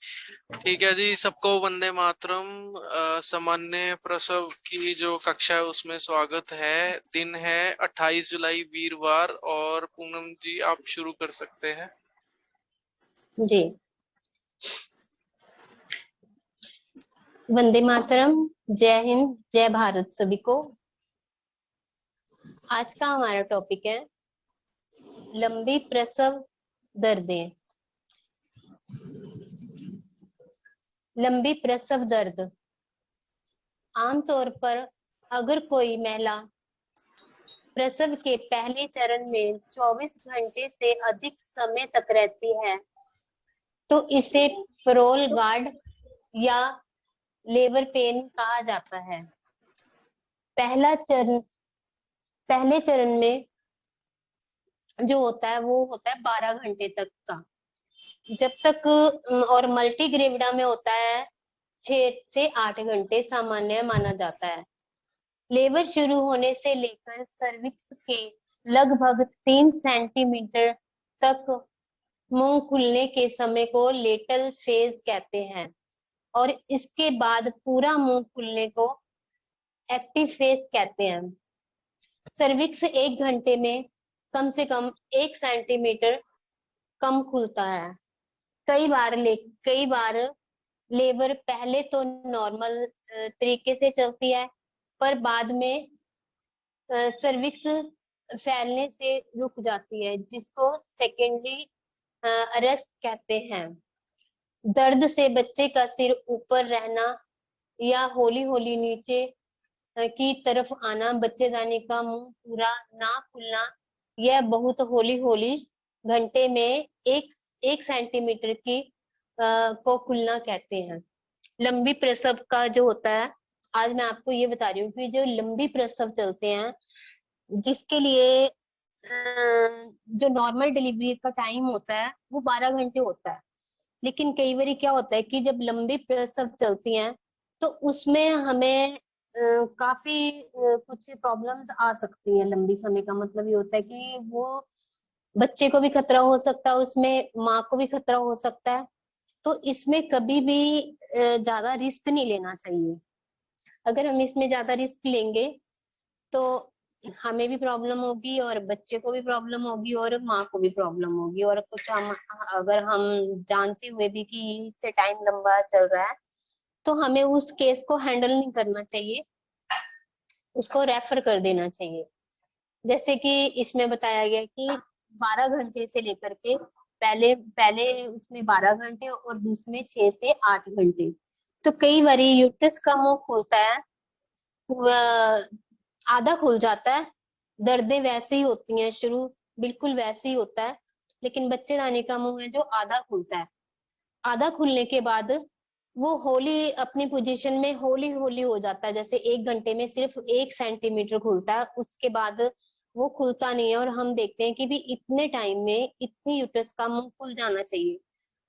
ठीक है जी, सबको वंदे मातरम। सामान्य प्रसव की जो कक्षा है उसमें स्वागत है। दिन है 28 जुलाई वीरवार, और पूनम जी आप शुरू कर सकते हैं। जी, वंदे मातरम, जय हिंद, जय भारत सभी को। आज का हमारा टॉपिक है लंबी प्रसव दर्दें। लंबी प्रसव दर्द आमतौर पर अगर कोई महिला प्रसव के पहले चरण में 24 घंटे से अधिक समय तक रहती है तो इसे प्रोल गार्ड या लेबर पेन कहा जाता है। पहले चरण में जो होता है वो होता है 12 घंटे तक का, जब तक और मल्टी ग्रेविडा में होता है 6 से 8 घंटे सामान्य माना जाता है। लेबर शुरू होने से लेकर सर्विक्स के लगभग 3 सेंटीमीटर तक मुंह खुलने के समय को लेटल फेज कहते हैं, और इसके बाद पूरा मुंह खुलने को एक्टिव फेज कहते हैं। सर्विक्स 1 घंटे में कम से कम 1 सेंटीमीटर कम खुलता है। कई बार लेबर पहले तो नॉर्मल तरीके से चलती है, पर बाद में सर्विक्स फैलने से रुक जाती है, जिसको सेकेंडरी अरेस्ट कहते हैं। दर्द से बच्चे का सिर ऊपर रहना या होली होली नीचे की तरफ आना, बच्चेदानी का मुंह पूरा ना खुलना, यह बहुत होली होली घंटे में एक सेंटीमीटर की को खुलना कहते हैं। लंबी प्रसव का जो होता है, आज मैं आपको ये बता रही हूँ कि जो लंबी प्रसव चलते हैं जिसके लिए जो नॉर्मल डिलीवरी का टाइम होता है वो 12 घंटे होता है, लेकिन कई बार क्या होता है कि जब लंबी प्रसव चलती हैं तो उसमें हमें काफी कुछ प्रॉब्लम्स आ सकती हैं। लंबी समय का मतलब ये होता है कि वो बच्चे को भी खतरा हो सकता है, उसमें माँ को भी खतरा हो सकता है। तो इसमें कभी भी ज्यादा रिस्क नहीं लेना चाहिए। अगर हम इसमें ज्यादा रिस्क लेंगे तो हमें भी प्रॉब्लम होगी और बच्चे को भी प्रॉब्लम होगी और माँ को भी प्रॉब्लम होगी, और कुछ हम अगर हम जानते हुए भी कि इससे टाइम लंबा चल रहा है तो हमें उस केस को हैंडल नहीं करना चाहिए, उसको रेफर कर देना चाहिए। जैसे कि इसमें बताया गया कि 12 घंटे से लेकर के पहले पहले उसमें 12 घंटे और दूसरे में 6 से 8 घंटे। तो कई बारी यूट्रस का मुंह खुलता है, आधा खुल जाता है, दर्दें वैसे ही होती हैं, शुरू बिल्कुल वैसे ही होता है, लेकिन बच्चेदानी का मुंह है जो आधा खुलता है। आधा खुलने के बाद वो होली अपनी पोजीशन में होली होली हो जाता है, जैसे 1 घंटे में सिर्फ 1 सेंटीमीटर खुलता है, उसके बाद वो खुलता नहीं है। और हम देखते हैं कि भी इतने टाइम में इतनी यूट्रस का मुंह खुल जाना चाहिए,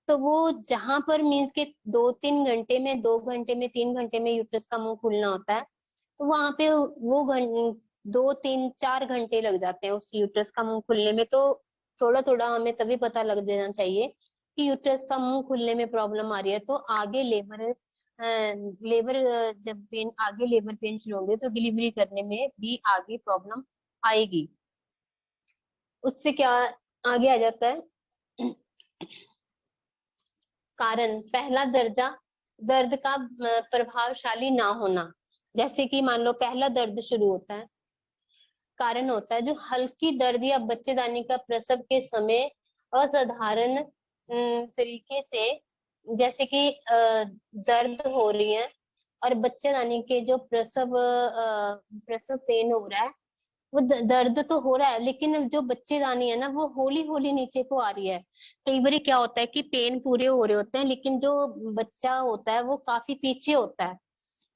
तो वो जहां पर मीन्स के 2-3 घंटे में, 2 घंटे में, 3 घंटे में यूट्रस का मुंह खुलना होता है, तो वहां पे वो 2-3-4 घंटे लग जाते हैं उस यूट्रस का मुंह खुलने में। तो थोड़ा थोड़ा हमें तभी पता लग जाना चाहिए कि यूट्रस का मुंह खुलने में प्रॉब्लम आ रही है, तो आगे लेबर जब पेन आगे लेबर पेन शुरू होंगे तो डिलीवरी करने में भी आगे प्रॉब्लम आएगी। उससे क्या आगे आ जाता है कारण, पहला दर्जा दर्द का प्रभावशाली ना होना। जैसे कि मान लो पहला दर्द शुरू होता है, कारण होता है जो हल्की दर्द या बच्चेदानी का प्रसव के समय असाधारण तरीके से, जैसे कि दर्द हो रही है और बच्चेदानी के जो प्रसव पेन हो रहा है, वो दर्द तो हो रहा है, लेकिन जो बच्चेदानी है ना वो होली होली नीचे को आ रही है। कई बार क्या होता है कि पेन पूरे हो रहे होते हैं, लेकिन जो बच्चा होता है वो काफी पीछे होता है,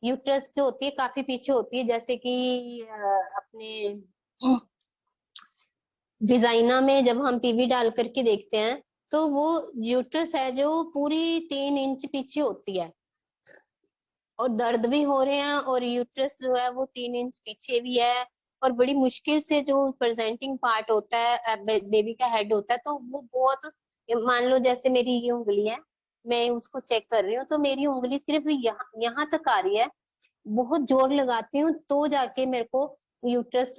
यूट्रस जो होती है काफी पीछे होती है। जैसे कि अपने विजाइना में जब हम पीवी डाल करके देखते हैं तो वो यूट्रस है जो पूरी 3 इंच पीछे होती है, और दर्द भी हो रहे हैं और यूट्रस जो है वो 3 इंच पीछे भी है, और बड़ी मुश्किल से जो प्रेजेंटिंग पार्ट होता है बेबी का हेड होता है, तो वो बहुत, मान लो जैसे मेरी ये उंगली है, मैं उसको चेक कर रही हूँ तो मेरी उंगली सिर्फ यहाँ यहाँ तक आ रही है, बहुत जोर लगाती हूँ तो जाके मेरे को यूट्रस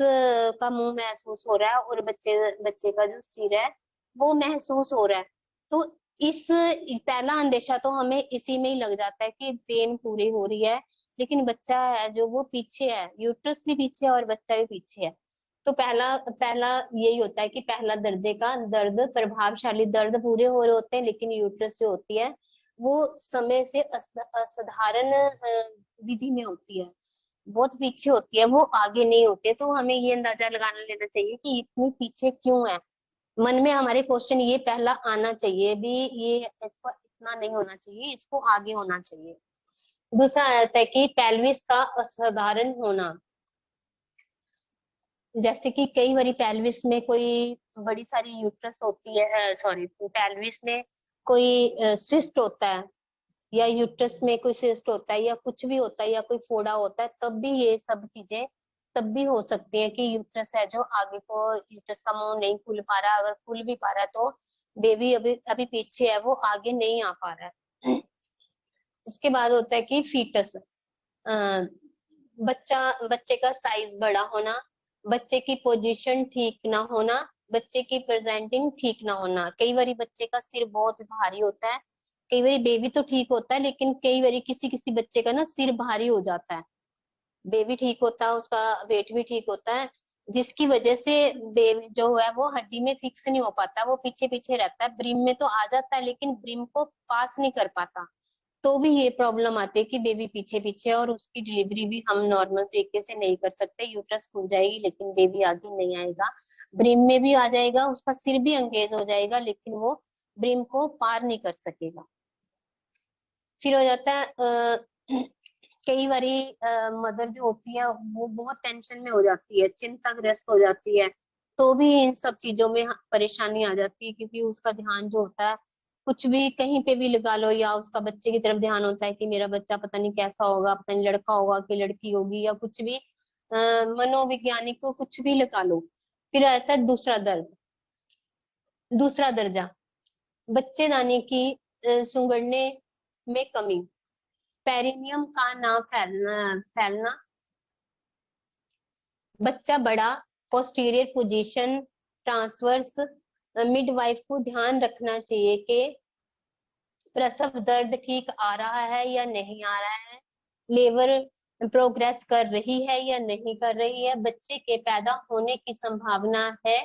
का मुंह महसूस हो रहा है और बच्चे बच्चे का जो सिर है वो महसूस हो रहा है। तो इस पहला अंदेशा तो हमें इसी में ही लग जाता है कि पेन पूरी हो रही है, लेकिन बच्चा है जो वो पीछे है, यूट्रस भी पीछे है और बच्चा भी पीछे है। तो पहला पहला यही होता है कि पहला दर्जे का दर्द, प्रभावशाली दर्द पूरे हो रहे होते हैं, लेकिन यूट्रस जो होती है वो समय से असाधारण विधि में होती है, बहुत पीछे होती है, वो आगे नहीं होती है। तो हमें ये अंदाजा लगाना लेना चाहिए कि इतनी पीछे क्यों है। मन में हमारे क्वेश्चन ये पहला आना चाहिए भी, ये इसको इतना नहीं होना चाहिए, इसको आगे होना चाहिए। दूसरा आता है कि पेल्विस का असाधारण होना, जैसे कि कई बारी पेल्विस में कोई बड़ी सारी यूट्रस होती है, सॉरी पेल्विस में कोई सिस्ट होता है, या यूट्रस में कोई सिस्ट होता है, या कुछ भी होता है, या कोई फोड़ा होता है, तब भी ये सब चीजें तब भी हो सकती है कि यूट्रस है जो आगे को, यूट्रस का मुंह नहीं खुल पा रहा, अगर खुल भी पा रहा है तो बेबी अभी अभी पीछे है, वो आगे नहीं आ पा रहा है। इसके बाद होता है कि फीटस, बच्चा बच्चे का साइज बड़ा होना, बच्चे की पोजीशन ठीक ना होना, बच्चे की प्रेजेंटिंग ठीक ना होना। कई बारी बच्चे का सिर बहुत भारी होता है, कई बारी बेबी तो ठीक होता है, लेकिन कई बारी किसी किसी बच्चे का ना सिर भारी हो जाता है। बेबी ठीक होता है, उसका वेट भी ठीक होता है, जिसकी वजह से बेबी जो है वो हड्डी में फिक्स नहीं हो पाता, वो पीछे पीछे रहता है, ब्रिम में तो आ जाता है लेकिन ब्रिम को पास नहीं कर पाता। तो भी ये प्रॉब्लम आती है कि बेबी पीछे पीछे है और उसकी डिलीवरी भी हम नॉर्मल तरीके से नहीं कर सकते, यूट्रस खुल जाएगी लेकिन बेबी आगे नहीं आएगा, ब्रिम में भी आ जाएगा, उसका सिर भी एंगेज हो जाएगा लेकिन वो ब्रिम को पार नहीं कर सकेगा। फिर हो जाता है कई बारी मदर जो होती है वो बहुत टेंशन में हो जाती है, चिंताग्रस्त हो जाती है, तो भी इन सब चीजों में परेशानी आ जाती है, क्योंकि उसका ध्यान जो होता है कुछ भी कहीं पे भी लगा लो, या उसका बच्चे की तरफ ध्यान होता है कि मेरा बच्चा पता नहीं कैसा होगा, पता नहीं लड़का होगा कि लड़की होगी, या कुछ भी मनोवैज्ञानिक को कुछ भी लगा लो। फिर आता है दूसरा दर्द, दूसरा दर्जा, बच्चेदानी की सुंगड़ने में कमी, पेरिनियम का ना फैलना, बच्चा बड़ा, पोस्टीरियर पोजीशन, ट्रांसवर्स। मिडवाइफ को ध्यान रखना चाहिए कि प्रसव दर्द ठीक आ रहा है या नहीं आ रहा है, लेबर प्रोग्रेस कर रही है या नहीं कर रही है, बच्चे के पैदा होने की संभावना है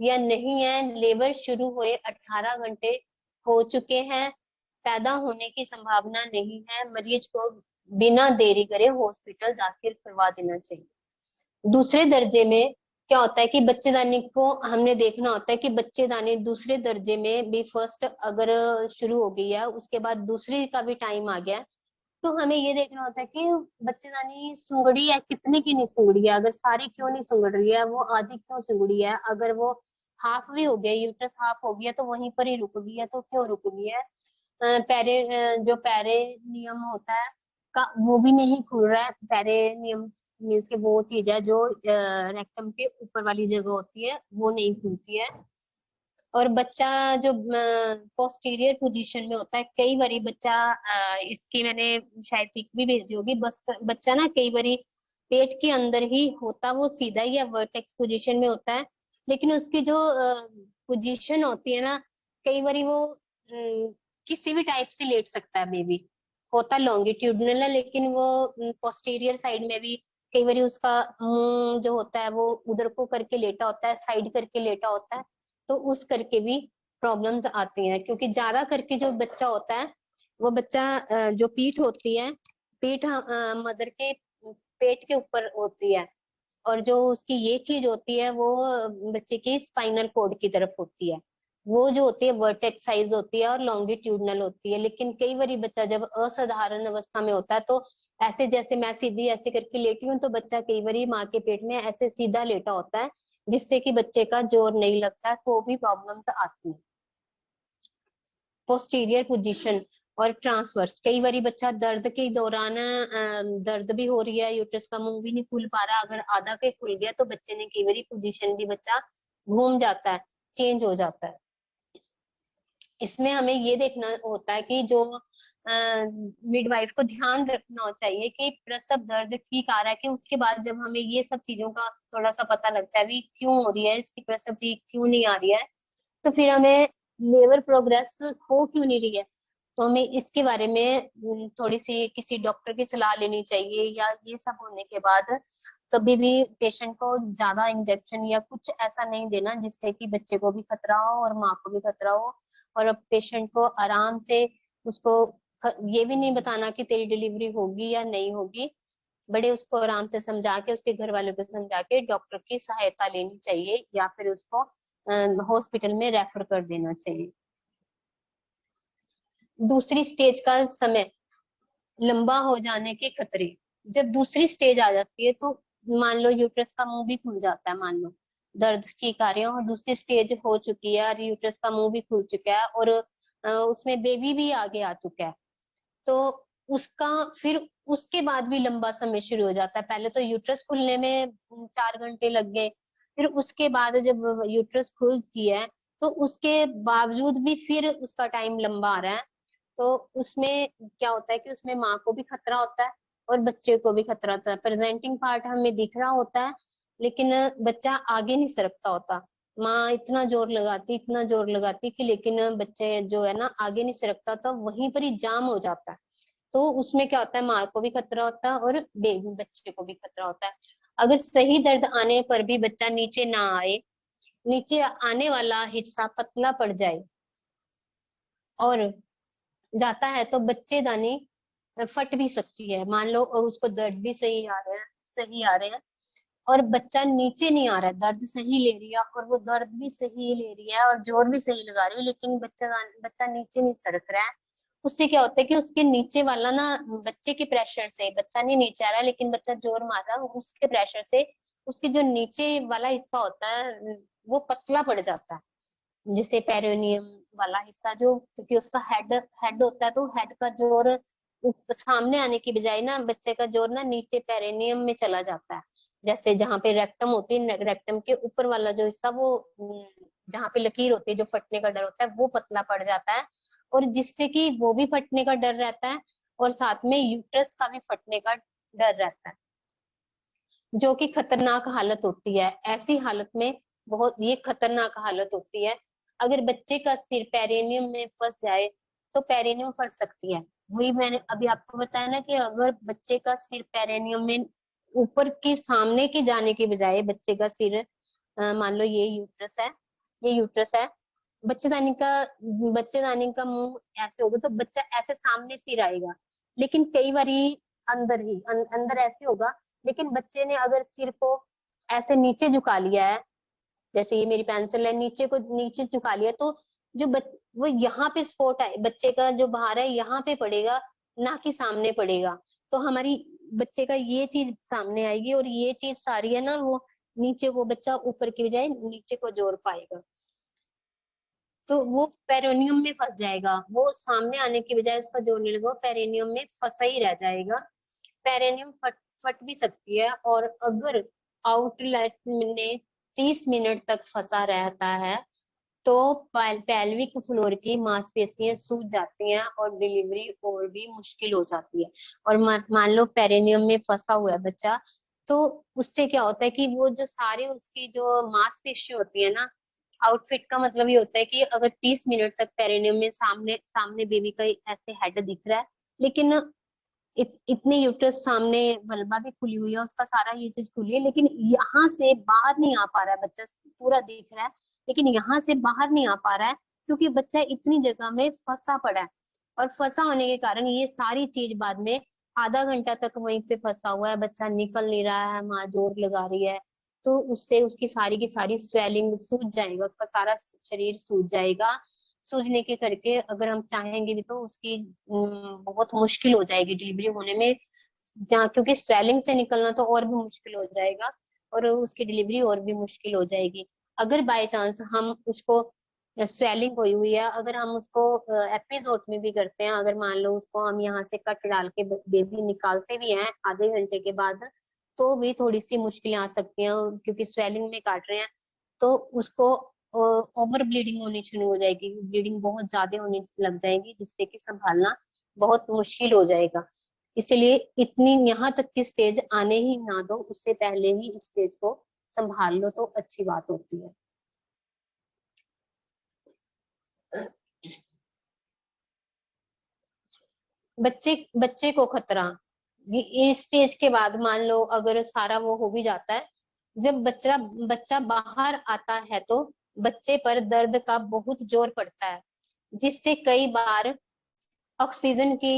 या नहीं है, लेबर शुरू हुए 18 घंटे हो चुके हैं, पैदा होने की संभावना नहीं है, मरीज को बिना देरी करे हॉस्पिटल दाखिल करवा देना चाहिए। दूसरे दर्जे में क्या होता है कि बच्चेदानी को हमने देखना होता है कि बच्चेदानी दूसरे दर्जे में भी, फर्स्ट अगर शुरू हो गई है उसके बाद दूसरी का भी टाइम आ गया, तो हमें ये देखना होता है कि बच्चेदानी सुंगड़ी है कितने की नहीं सुंगड़ी है, अगर सारी क्यों नहीं सुंगड़ रही है, वो आधी क्यों सुंगड़ी है, अगर वो हाफ भी हो गया, यूट्रस हाफ हो गया तो वहीं पर ही रुक गई है, तो क्यों रुक गई है। जो पेरिनियम होता है का वो भी नहीं खुल रहा है, पेरिनियम मीन्स के वो चीज है जो रेक्टम के ऊपर वाली जगह होती है वो नहीं खुलती है। और बच्चा जो पोस्टीरियर पोजीशन में होता है, कई बारी बच्चा इसकी मैंने शायद पिक भी भेजी होगी, बस बच्चा ना कई बारी पेट के अंदर ही होता, वो सीधा ही या वर्टेक्स पोजीशन में होता है, लेकिन उसकी जो पोजीशन होती है ना, कई बारी वो किसी भी टाइप से लेट सकता है बेबी, होता लॉन्गिट्यूडनल है लेकिन वो पोस्टीरियर साइड में भी कई बारी उसका मुंह जो होता है वो उधर को करके लेटा होता है, साइड करके लेटा होता है, तो उस करके भी प्रॉब्लम्स आती हैं, क्योंकि ज्यादा करके जो बच्चा होता है वो बच्चा जो पीठ होती है, पीठ मदर के पेट के ऊपर होती है, और जो उसकी ये चीज होती है वो बच्चे की स्पाइनल कॉर्ड की तरफ होती है, वो जो होती है वर्टेक्स साइज होती है और लॉन्गिट्यूडनल होती है, लेकिन कई बार बच्चा जब असाधारण अवस्था में होता है तो ऐसे, जैसे मैं सीधी ऐसे करके लेटी हूँ तो बच्चा कई बार माँ के पेट में ऐसे सीधा लेटा होता है, जिससे कि बच्चे का जोर नहीं लगता, तो भी प्रॉब्लम्स आती है। पोस्टीरियर पोजीशन और ट्रांसवर्स, कई बार बच्चा दर्द के दौरान दर्द भी हो रही है, यूट्रस का मुंह भी नहीं खुल पा रहा, अगर आधा के खुल गया तो बच्चे ने कई बार पोजीशन भी बच्चा घूम जाता है, चेंज हो जाता है। इसमें हमें ये देखना होता है कि जो मिडवाइफ को ध्यान रखना चाहिए कि प्रसव दर्द ठीक आ रहा है, कि उसके बाद जब हमें ये सब चीजों का थोड़ा सा पता लगता है भी क्यों हो रही है, इसकी प्रसव ठीक क्यों नहीं आ रही है, तो फिर हमें लेबर प्रोग्रेस हो क्यों नहीं रही है, तो हमें इसके बारे में थोड़ी सी किसी डॉक्टर की सलाह लेनी चाहिए। या ये सब होने के बाद कभी भी पेशेंट को ज्यादा इंजेक्शन या कुछ ऐसा नहीं देना जिससे कि बच्चे को भी खतरा हो और माँ को भी खतरा हो। और अब पेशेंट को आराम से उसको ये भी नहीं बताना कि तेरी डिलीवरी होगी या नहीं होगी, बड़े उसको आराम से समझा के, उसके घर वालों को समझा के डॉक्टर की सहायता लेनी चाहिए या फिर उसको हॉस्पिटल में रेफर कर देना चाहिए। दूसरी स्टेज का समय, लंबा हो जाने के खतरे। जब दूसरी स्टेज आ जाती है तो मान लो यूट्रस का मुंह भी खुल जाता है, मान लो दर्द ठीक आ रही है और दूसरी स्टेज हो चुकी है और यूट्रस का मुंह भी खुल चुका है और उसमें बेबी भी आगे आ चुका है, तो उसका फिर उसके बाद भी लंबा समय शुरू हो जाता है। पहले तो यूट्रस खुलने में 4 घंटे लग गए, फिर उसके बाद जब यूट्रस खुल गया है तो उसके बावजूद भी फिर उसका टाइम लंबा आ रहा है। तो उसमें क्या होता है कि उसमें माँ को भी खतरा होता है और बच्चे को भी खतरा होता है। प्रेजेंटिंग पार्ट हमें दिख रहा होता है लेकिन बच्चा आगे नहीं सरकता होता। माँ इतना जोर लगाती कि लेकिन बच्चे जो है ना आगे नहीं सरकता, तो वहीं पर ही जाम हो जाता है। तो उसमें क्या होता है, माँ को भी खतरा होता है और बेबी बच्चे को भी खतरा होता है। अगर सही दर्द आने पर भी बच्चा नीचे ना आए, नीचे आने वाला हिस्सा पतला पड़ जाए और जाता है तो बच्चेदानी फट भी सकती है। मान लो उसको दर्द भी सही आ रहे हैं और बच्चा नीचे नहीं आ रहा है, दर्द सही ले रही है और वो दर्द भी सही ले रही है और जोर भी सही लगा रही है, लेकिन बच्चा नीचे नहीं सरक रहा है। उससे क्या होता है कि उसके नीचे वाला ना, बच्चे के प्रेशर से बच्चा नहीं नीचे आ रहा है लेकिन बच्चा जोर मार रहा है, उसके प्रेशर से उसके जो नीचे वाला हिस्सा होता है वो पतला पड़ जाता है, जिसे पेरिनियम वाला हिस्सा, जो क्योंकि उसका हेड हेड होता है तो हेड का जोर सामने आने की बजाय ना बच्चे का जोर ना नीचे पेरिनियम में चला जाता है। जैसे जहाँ पे रेक्टम होती है, रेक्टम के ऊपर वाला जो हिस्सा वो जहाँ पे लकीर होती है, जो फटने का डर होता है वो पतला पड़ जाता है और जिससे कि वो भी फटने का डर रहता है और साथ में यूट्रस का भी फटने का डर रहता है, जो कि खतरनाक हालत होती है। ऐसी हालत में बहुत ये खतरनाक हालत होती है। अगर बच्चे का सिर पेरिनियम में फंस जाए तो पेरिनियम फट सकती है। वही मैंने अभी आपको बताया ना कि अगर बच्चे का सिर पेरिनियम में ऊपर के सामने के जाने के बजाय बच्चे का सिर मान लो ये यूट्रस है, बच्चेदानी का मुंह ऐसे होगा तो बच्चा ऐसे सामने सिर आएगा, लेकिन कई बारी अंदर ऐसे होगा, लेकिन बच्चे ने अगर सिर को ऐसे नीचे झुका लिया है, जैसे ये मेरी पेंसिल है, नीचे झुका लिया तो वो यहाँ पे स्पॉट है, बच्चे का जो बाहर है यहाँ पे पड़ेगा, ना कि सामने पड़ेगा। तो हमारी बच्चे का ये चीज सामने आएगी और ये चीज सारी है ना वो नीचे को, बच्चा ऊपर की बजाय नीचे को जोर पाएगा, तो वो पेरिनियम में फंस जाएगा। वो सामने आने की बजाय उसका जोर नहीं लगा, पेरिनियम में फंसा ही रह जाएगा। पेरिनियम फट भी सकती है और अगर आउटलेट में 30 मिनट तक फंसा रहता है तो पेल्विक फ्लोर की मांसपेशियां सूज जाती हैं और डिलीवरी और भी मुश्किल हो जाती है। और मान लो पेरिनियम में फंसा हुआ है बच्चा, तो उससे क्या होता है कि वो जो सारी उसकी जो मांसपेशी होती है ना, आउटफिट का मतलब ये होता है कि अगर 30 मिनट तक पेरिनियम में सामने सामने बेबी का ऐसे हेड दिख रहा है, लेकिन इतने यूट्रस सामने, वल्वा भी खुली हुई है, उसका सारा ये चीज खुली है, लेकिन यहाँ से बाहर नहीं आ पा रहा है, बच्चा पूरा दिख रहा है लेकिन यहाँ से बाहर नहीं आ पा रहा है क्योंकि बच्चा इतनी जगह में फंसा पड़ा है। और फंसा होने के कारण ये सारी चीज बाद में आधा घंटा तक वहीं पे फंसा हुआ है, बच्चा निकल नहीं रहा है, माँ जोर लगा रही है, तो उससे उसकी सारी की सारी स्वेलिंग सूज जाएगा, उसका सारा शरीर सूज जाएगा। सूजने के करके अगर हम चाहेंगे भी तो उसकी बहुत मुश्किल हो जाएगी डिलीवरी होने में, जहाँ क्योंकि स्वेलिंग से निकलना तो और भी मुश्किल हो जाएगा और उसकी डिलीवरी और भी मुश्किल हो जाएगी। अगर बाय चांस हम उसको स्वेलिंग हुई हुई है, अगर हम उसको एपिसोड में भी करते हैं, अगर मान लो उसको हम यहाँ से कट डाल के बेबी निकालते भी हैं आधे घंटे के बाद, तो भी थोड़ी सी मुश्किलें आ सकती हैं क्योंकि स्वेलिंग में काट रहे हैं, तो उसको ओवर ब्लीडिंग होनी शुरू हो जाएगी, ब्लीडिंग बहुत ज्यादा होने लग जाएगी, जिससे कि संभालना बहुत मुश्किल हो जाएगा। इसलिए इतनी यहाँ तक की स्टेज आने ही ना दो, उससे पहले ही इस स्टेज को संभाल लो तो अच्छी बात होती है। बच्चे बच्चे को खतरा, ये इस स्टेज के बाद मान लो अगर सारा वो हो भी जाता है, जब बच्चा बच्चा बाहर आता है तो बच्चे पर दर्द का बहुत जोर पड़ता है, जिससे कई बार ऑक्सीजन की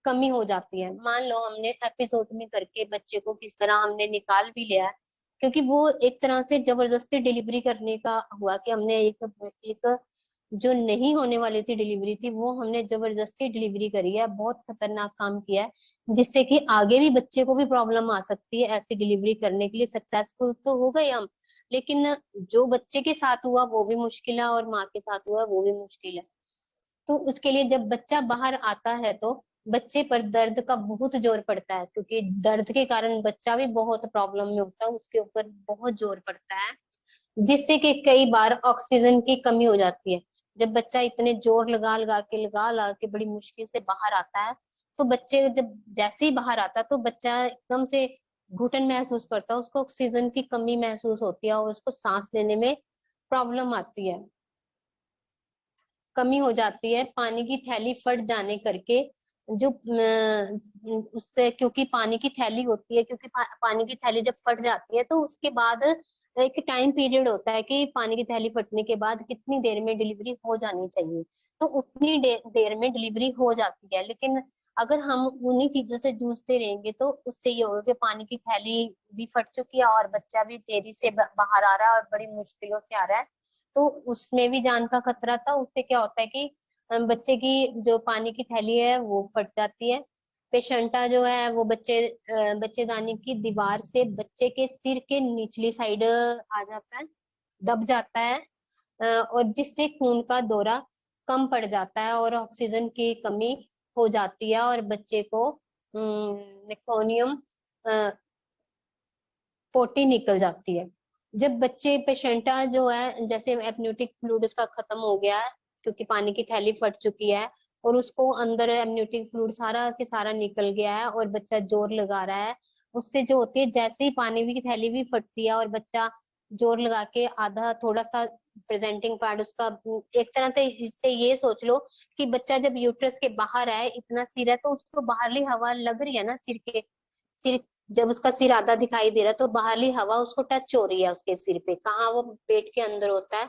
कमी हो जाती है। मान लो हमने एपिसोड करके बच्चे को किस तरह हमने निकाल भी लिया है, क्योंकि वो एक तरह से जबरदस्ती डिलीवरी करने का हुआ कि हमने एक जो नहीं होने वाली थी डिलीवरी थी, वो हमने जबरदस्ती डिलीवरी करी है, बहुत खतरनाक काम किया है, जिससे कि आगे भी बच्चे को भी प्रॉब्लम आ सकती है। ऐसी डिलीवरी करने के लिए सक्सेसफुल तो हो गए हम, लेकिन जो बच्चे के साथ हुआ वो भी मुश्किल है और माँ के साथ हुआ वो भी मुश्किल है। तो उसके लिए जब बच्चा बाहर आता है तो बच्चे पर दर्द का बहुत जोर पड़ता है, क्योंकि दर्द के कारण बच्चा भी बहुत प्रॉब्लम में होता है, उसके ऊपर बहुत जोर पड़ता है, जिससे कि कई बार ऑक्सीजन की कमी हो जाती है। जब बच्चा इतने जोर लगा लगा के बड़ी मुश्किल से बाहर आता है, तो बच्चे जब जैसे ही बाहर आता है तो बच्चा एकदम से घुटन महसूस करता है, उसको ऑक्सीजन की कमी महसूस होती है और उसको सांस लेने में प्रॉब्लम आती है, कमी हो जाती है। पानी की थैली फट जाने करके जो उससे, क्योंकि पानी की थैली होती है, क्योंकि पानी की थैली जब फट जाती है तो उसके बाद एक टाइम पीरियड होता है कि पानी की थैली फटने के बाद कितनी देर में डिलीवरी हो जानी चाहिए, तो उतनी देर में डिलीवरी हो जाती है। लेकिन अगर हम उन्हीं चीजों से जूझते रहेंगे तो उससे ये होगा कि पानी की थैली भी फट चुकी है और बच्चा भी देरी से बाहर आ रहा है और बड़ी मुश्किलों से आ रहा है, तो उसमें भी जान का खतरा था। उससे क्या होता है कि बच्चे की जो पानी की थैली है वो फट जाती है। पेशेंटा जो है वो बच्चेदानी की दीवार से बच्चे के सिर के निचली साइड आ जाता है, दब जाता है, और जिससे खून का दौरा कम पड़ जाता है और ऑक्सीजन की कमी हो जाती है और बच्चे को मेकोनियम पोटी निकल जाती है। जब बच्चे पेशेंटा जो है जैसे एमनियोटिक फ्लूइड उसका खत्म हो गया है, क्योंकि पानी की थैली फट चुकी है और उसको अंदर एमनियोटिक फ्लूइड सारा के सारा निकल गया है और बच्चा जोर लगा रहा है, उससे जो होती है जैसे ही पानी की थैली भी फटती है और बच्चा जोर लगा के आधा थोड़ा सा प्रेजेंटिंग पार्ट उसका, एक तरह से इससे ये सोच लो कि बच्चा जब यूट्रस के बाहर है, इतना सिर है तो उसको बाहरली हवा लग रही है ना सिर, जब उसका सिर आधा दिखाई दे रहा है तो बाहरली हवा उसको टच हो रही है उसके सिर पे, कहाँ वो पेट के अंदर होता है।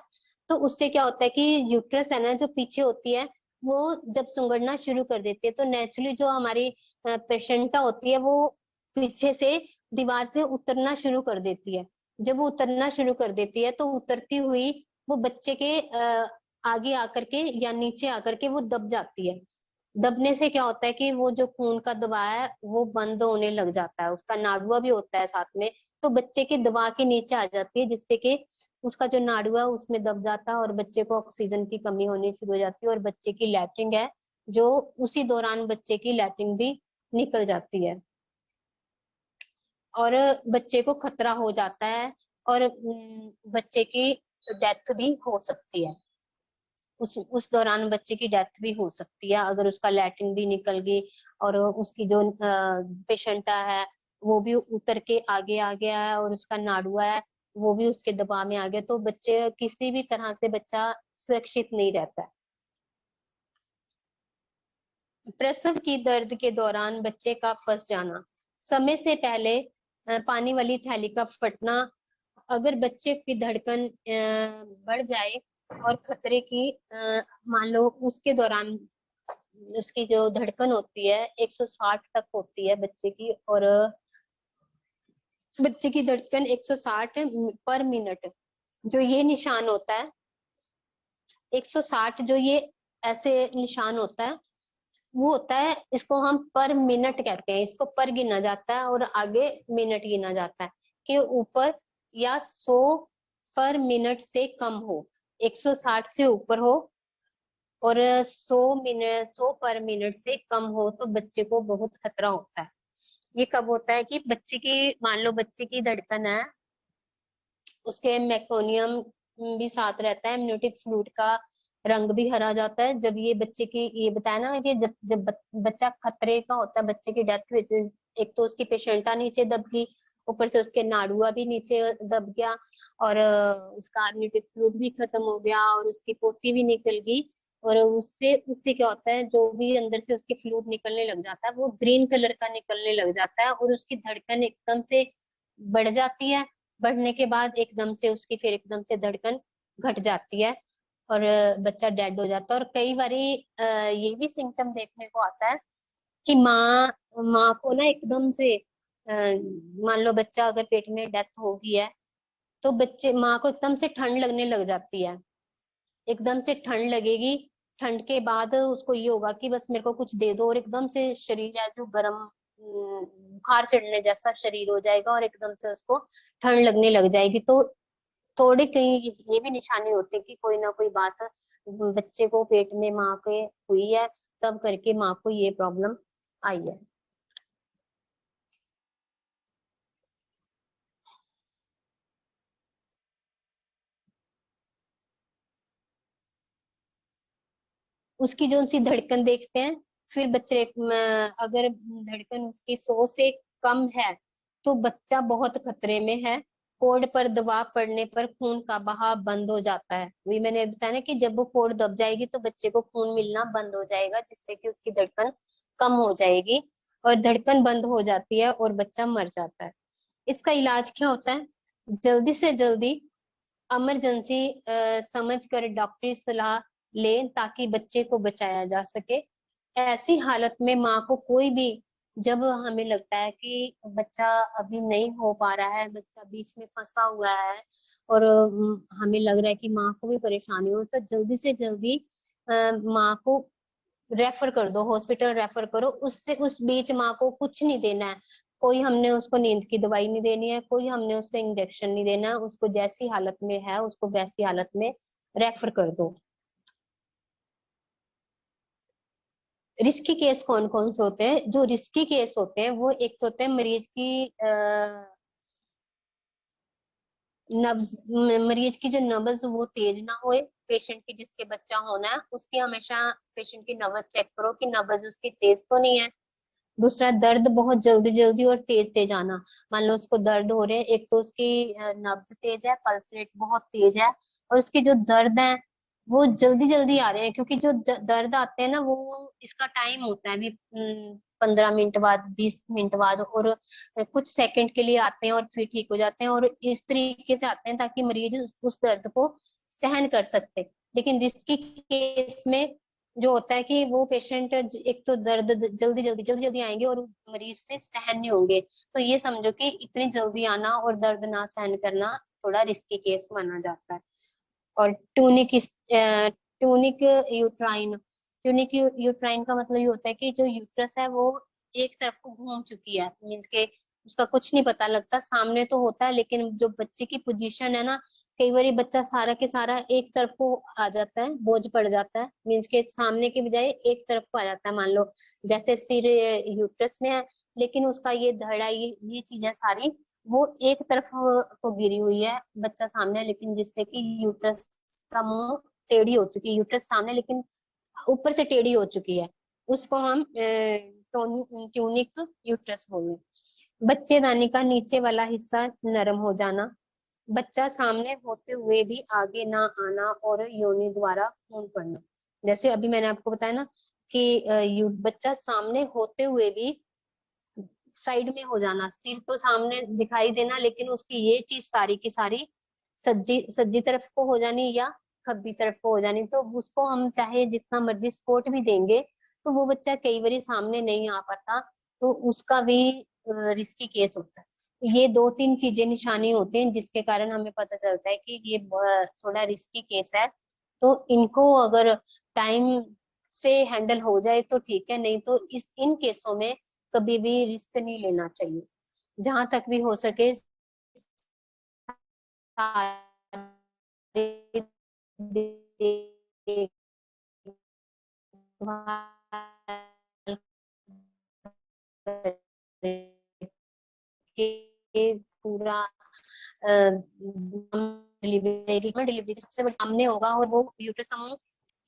तो उससे क्या होता है कि यूट्रस है ना जो पीछे होती है, वो जब सुंगड़ना शुरू कर देती है तो नेचुरली जो हमारी पेशेंटा होती है वो पीछे से दीवार से उतरना शुरू कर देती है। जब वो उतरना शुरू कर देती है तो उतरती हुई वो बच्चे के आगे आकर के या नीचे आकर के वो दब जाती है। दबने से क्या होता है कि वो जो खून का दबाव है वो बंद होने लग जाता है, उसका नाड़ुआ भी होता है साथ में, तो बच्चे के दबाव के नीचे आ जाती है, जिससे कि उसका जो नाड़ुआ है उसमें दब जाता है और बच्चे को ऑक्सीजन की कमी होनी शुरू हो जाती है और बच्चे की लैट्रिन है जो उसी दौरान बच्चे की लैट्रिन भी निकल जाती है और बच्चे को खतरा हो जाता है और बच्चे की डेथ भी हो सकती है। उस दौरान बच्चे की डेथ भी हो सकती है अगर उसका लैट्रिन भी निकल गई और उसकी जो पेशेंटा है वो भी उतर के आगे आ गया है और उसका नाड़ुआ है वो भी उसके दबाव में आ गया, तो बच्चे किसी भी तरह से बच्चा सुरक्षित नहीं रहता है। प्रसव की दर्द के दौरान बच्चे का फंस जाना, समय से पहले पानी वाली थैली का फटना, अगर बच्चे की धड़कन बढ़ जाए और खतरे की मान लो उसके दौरान उसकी जो धड़कन होती है 160 तक होती है बच्चे की, और बच्चे की धड़कन 160 पर मिनट, जो ये निशान होता है 160, जो ये ऐसे निशान होता है वो होता है, इसको हम पर मिनट कहते हैं, इसको पर गिना जाता है और आगे मिनट गिना जाता है कि ऊपर या 100 पर मिनट से कम हो, 160 से ऊपर हो और 100 पर मिनट से कम हो तो बच्चे को बहुत खतरा होता है। ये कब होता है कि बच्चे की मान लो बच्चे की धड़कन है, उसके मेकोनियम भी साथ रहता है, एमनियोटिक फ्लूइड का रंग भी हरा जाता है। जब ये बच्चे की, ये बताया ना कि जब जब बच्चा खतरे का होता है, बच्चे की डेथ हुई, एक तो उसकी पेशेंटा नीचे दब गई, ऊपर से उसके नाड़ुआ भी नीचे दब गया, और उसका एमनियोटिक फ्लूइड भी खत्म हो गया, और उसकी पोटी भी निकल गई, और उससे उससे क्या होता है, जो भी अंदर से उसके फ्लूइड निकलने लग जाता है वो ग्रीन कलर का निकलने लग जाता है, और उसकी धड़कन एकदम से बढ़ जाती है। बढ़ने के बाद एकदम से उसकी फिर एकदम से धड़कन घट जाती है, और बच्चा डेड हो जाता है। और कई बारी ये भी सिम्टम देखने को आता है कि माँ माँ को ना एकदम से मान लो बच्चा अगर पेट में डेथ हो गई है, तो बच्चे माँ को एकदम से ठंड लगने लग जाती है, एकदम से ठंड लगेगी। ठंड के बाद उसको ये होगा कि बस मेरे को कुछ दे दो, और एकदम से शरीर है जो गर्म, बुखार चढ़ने जैसा शरीर हो जाएगा, और एकदम से उसको ठंड लगने लग जाएगी। तो थोड़ी कहीं ये भी निशानी होती है कि कोई ना कोई बात बच्चे को पेट में माँ के हुई है, तब करके माँ को ये प्रॉब्लम आई है। उसकी जो सी धड़कन देखते हैं, फिर बच्चे अगर धड़कन उसकी 100 से कम है तो बच्चा बहुत खतरे में है। कोड पर दबाव पड़ने पर खून का बहाव बंद हो जाता है। वही मैंने बताया ना कि जब वो कोड दब जाएगी तो बच्चे को खून मिलना बंद हो जाएगा, जिससे कि उसकी धड़कन कम हो जाएगी, और धड़कन बंद हो जाती है और बच्चा मर जाता है। इसका इलाज क्या होता है? जल्दी से जल्दी इमरजेंसी समझ कर डॉक्टरी सलाह लें ताकि बच्चे को बचाया जा सके। ऐसी हालत में माँ को कोई भी, जब हमें लगता है कि बच्चा अभी नहीं हो पा रहा है, बच्चा बीच में फंसा हुआ है, और हमें लग रहा है कि माँ को भी परेशानी हो, तो जल्दी से जल्दी माँ को रेफर कर दो, हॉस्पिटल रेफर करो। उससे उस बीच माँ को कुछ नहीं देना है, कोई हमने उसको नींद की दवाई नहीं देनी है, कोई हमने उसको इंजेक्शन नहीं देना है, उसको जैसी हालत में है उसको वैसी हालत में रेफर कर दो। रिस्की केस कौन कौन से होते हैं? जो रिस्की केस होते हैं वो एक तो होते हैं मरीज की नब्ज, मरीज की जो नब्ज वो तेज ना होए। पेशेंट की जिसके बच्चा होना है उसकी हमेशा पेशेंट की नब्ज चेक करो कि नब्ज उसकी तेज तो नहीं है। दूसरा, दर्द बहुत जल्दी जल्दी और तेज तेज आना। मान लो उसको दर्द हो रहे हैं, एक तो उसकी नब्ज तेज है, पल्स रेट बहुत तेज है, और उसके जो दर्द है वो जल्दी जल्दी आ रहे हैं, क्योंकि जो दर्द आते हैं ना वो इसका टाइम होता है, अभी 15 मिनट बाद, 20 मिनट बाद, और कुछ सेकंड के लिए आते हैं और फिर ठीक हो जाते हैं, और इस तरीके से आते हैं ताकि मरीज उस दर्द को सहन कर सकते। लेकिन रिस्की केस में जो होता है कि वो पेशेंट एक तो दर्द जल्दी जल्दी आएंगे और मरीज से सहन नहीं होंगे, तो ये समझो कि इतनी जल्दी आना और दर्द ना सहन करना थोड़ा रिस्की केस माना जाता है। और टूनिक यूट्राइन, टूनिक यूट्राइन का मतलब ये होता है कि जो यूट्रस है वो एक तरफ को घूम चुकी है, मीन्स के उसका कुछ नहीं पता लगता, सामने तो होता है लेकिन जो बच्चे की पोजीशन है ना, कई बार बच्चा सारा के सारा एक तरफ को आ जाता है, बोझ पड़ जाता है, मीन्स के सामने के बजाय एक तरफ को आ जाता है। मान लो जैसे सिर यूट्रस में है, लेकिन उसका ये धड़ा, ये चीजें सारी वो एक तरफ को गिरी हुई है, बच्चा सामने है, लेकिन जिससे कि यूट्रस का मुंह टेढ़ी हो चुकी है, यूट्रस सामने लेकिन ऊपर से टेढ़ी हो चुकी है, उसको हम ट्यूनिक यूट्रस बोलते हैं। बच्चेदानी का नीचे वाला हिस्सा नरम हो जाना, बच्चा सामने होते हुए भी आगे ना आना, और योनि द्वारा खून पड़ना। जैसे अभी मैंने आपको बताया ना कि बच्चा सामने होते हुए भी साइड में हो जाना, सिर तो सामने दिखाई देना, लेकिन उसकी ये चीज सारी की सारी सज्जी सज्जी तरफ को हो जानी या खब्बी तरफ को हो जानी, तो उसको हम चाहे जितना मर्जी सपोर्ट भी देंगे तो वो बच्चा कई बार सामने नहीं आ पाता, तो उसका भी रिस्की केस होता है। ये दो तीन चीजें निशानी होते हैं जिसके कारण हमें पता चलता है कि ये थोड़ा रिस्की केस है। तो इनको अगर टाइम से हैंडल हो जाए तो ठीक है, नहीं तो इस इन केसों में कभी भी रिस्क नहीं लेना चाहिए। जहां तक भी हो सके सारी देखभाल करके पूरा डिलीवरी सबसे बड़े सामने होगा और वो यूट्रस हम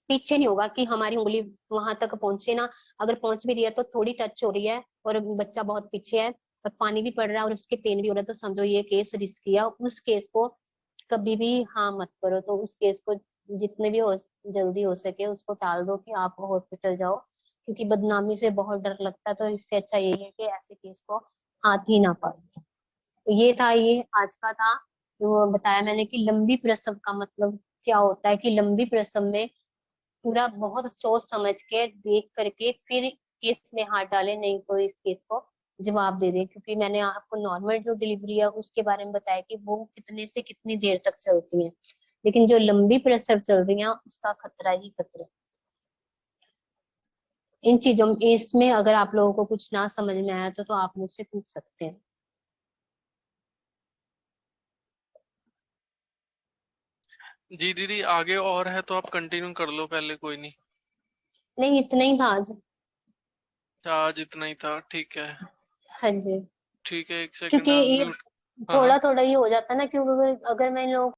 पीछे नहीं होगा कि हमारी उंगली वहां तक पहुंचे ना। अगर पहुंच भी रही है तो थोड़ी टच हो रही है और बच्चा बहुत पीछे है और पानी भी पड़ रहा है और उसके पेन भी हो रहा है, तो समझो ये केस रिस्की है। उस केस को कभी भी हाँ मत करो। तो उस केस को जितने भी हो जल्दी हो सके उसको टाल दो कि आप हॉस्पिटल जाओ, क्योंकि बदनामी से बहुत डर लगता है। तो इससे अच्छा यही है कि ऐसे केस को हाथ ही ना पाओ। तो ये था, ये आज का था जो बताया मैंने कि लंबी प्रसव का मतलब क्या होता है। कि लंबी प्रसव में पूरा बहुत सोच समझ के देख करके फिर केस में हाथ डालें, नहीं तो इस केस को जवाब दे दें। क्योंकि मैंने आपको नॉर्मल जो डिलीवरी है उसके बारे में बताया कि वो कितने से कितनी देर तक चलती है, लेकिन जो लंबी प्रसव चल रही है उसका खतरा ही खतरा। इन चीजों इसमें अगर आप लोगों को कुछ ना समझ में आया तो आप मुझसे पूछ सकते हैं। जी दीदी, आगे और है तो आप कंटिन्यू कर लो पहले, कोई नहीं। नहीं, इतना ही था आज। आज इतना ही था, ठीक है। हाँ जी। ठीक है, एक क्योंकि सेकंड ये म्यूट। हाँ हाँ। थोड़ा थोड़ा ही हो जाता है ना, क्योंकि अगर मैं इन लोगों